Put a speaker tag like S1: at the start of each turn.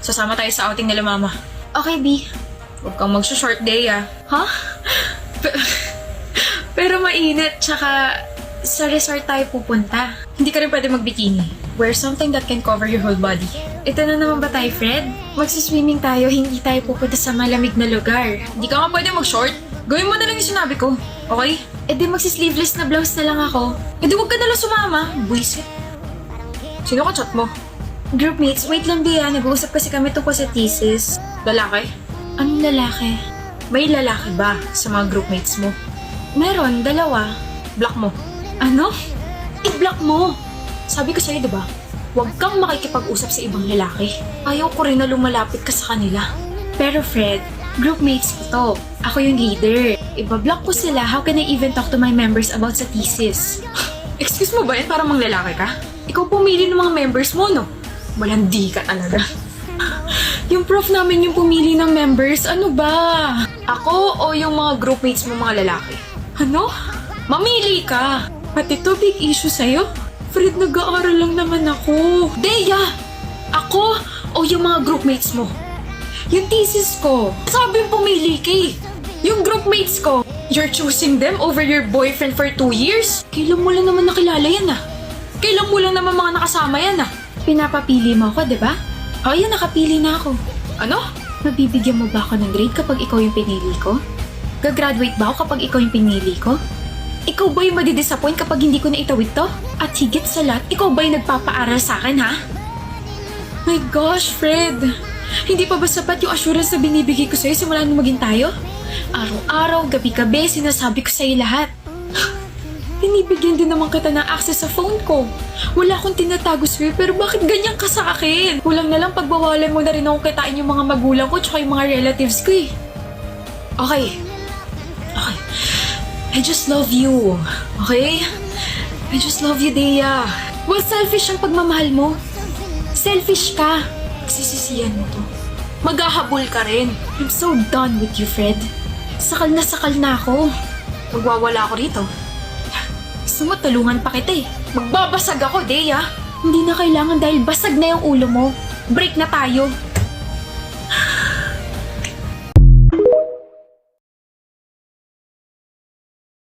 S1: Sasama tayo sa outing nila mama.
S2: Okay, B.
S1: Huwag kang mag-short day
S2: Ha?
S1: Pero mainit, tsaka sa resort tayo pupunta. Hindi ka rin pwede mag-bikini. Wear something that can cover your whole body.
S2: Ito na naman ba tayo, Fred? Magsiswimming tayo, hindi tayo pupunta sa malamig na lugar.
S1: Hindi ka nga pwede mag-short. Gawin mo na lang yung sinabi ko. Okay?
S2: E di magsisleeveless na blouse na lang ako.
S1: E di huwag ka nalang sumama. Buisit. Sino ka chat mo?
S2: Groupmates, wait lang, Bea. Nag-uusap kasi kami tungkol sa thesis.
S1: Lalaki?
S2: Anong lalaki?
S1: May lalaki ba sa mga groupmates mo?
S2: Meron, 2.
S1: Block mo.
S2: Ano?
S1: I-block mo! Sabi ko sa'yo, diba? Huwag kang makikipag-usap sa ibang lalaki. Ayaw ko rin na lumalapit ka sa kanila.
S2: Pero Fred, groupmates ko to. Ako yung leader. Iba-block ko sila, how can I even talk to my members about sa thesis?
S1: Excuse mo ba yan? Parang mang lalaki ka? Ikaw pumili ng mga members mo, no? Malandi ka talaga.
S2: Yung prof namin yung pumili ng members, ano ba?
S1: Ako o yung mga groupmates mo mga lalaki?
S2: Ano?
S1: Mamili ka!
S2: Pati to big issue sa'yo? Fred, nag-aaral lang naman ako.
S1: Deya! Ako o yung mga groupmates mo?
S2: Yung thesis ko.
S1: Sabi yung pumili ka eh. Yung groupmates ko, you're choosing them over your boyfriend for 2 years? Kailan mo lang naman nakilala yan Kailan mo lang naman mga nakasama yan
S2: Pinapapili mo ako, di ba? O yan, nakapili na ako.
S1: Ano?
S2: Mabibigyan mo ba ako ng grade kapag ikaw yung pinili ko? Gagraduate ba ako kapag ikaw yung pinili ko? Ikaw ba yung madidisappoint kapag hindi ko na itawid to? At higit sa lahat, ikaw ba yung nagpapaaral sa akin, ha? My gosh, Fred! Hindi pa ba sapat yung assurance na binibigay ko sa'yo simula nung maging tayo? Araw-araw, gabi-gabi, sinasabi ko sa'yo lahat. Binibigyan din naman kita ng access sa phone ko. Wala akong tinatago sa'yo, pero bakit ganyan ka sa akin? Kulang na lang pagbawalan mo na rin akong kitain yung mga magulang ko tsaka yung mga relatives ko eh.
S1: Okay. I just love you. Okay? I just love you, Deya.
S2: Well, selfish ang pagmamahal mo. Selfish ka.
S1: Sisisiyan mo to. Maghahabol ka rin.
S2: I'm so done with you, Fred. Sakal na ako.
S1: Magwawala ako rito.
S2: Gusto mo, tulungan pa kita eh.
S1: Magbabasag ako, Deya.
S2: Hindi na kailangan dahil basag na yung ulo mo. Break na tayo.